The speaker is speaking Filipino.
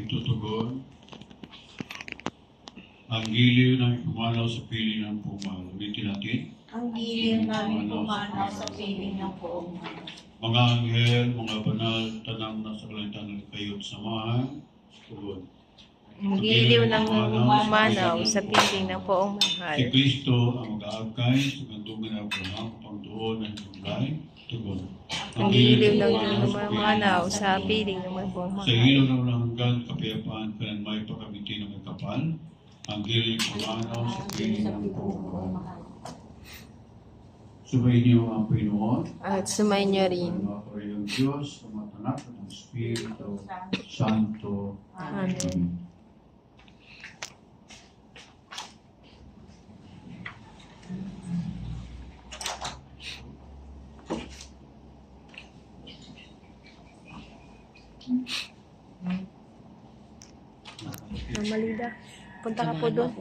tutugon. Ang giliw ng pumanaw sa piling ng pumaw. Ulitin natin. Ang giliw namin pumanaw sa piling ng poong. Mga anghel, mga banal, tanang nasa kalangitan ng kayo't samahan. Tugon. Ang giliw ng pumanaw sa piling ng poong mahal. Si Kristo ang mag-aagay sa gantungan ng Abraham upang doon ang tunggay. Tugon. Ang giliw ng pumanaw sa piling ng poong Sa mahal. ilaw ng hanggan, kapayapaan ka ng may pagkamiti ng may kapal. Ang giliw ng pumanaw sa piling ng poong mahal. Subayin niyo ang Panginoon. At sumayin niyo rin. Ang mga ng Diyos, ang mga anak at ang Espiritu Santo. Amen. Malida, punta ka po doon.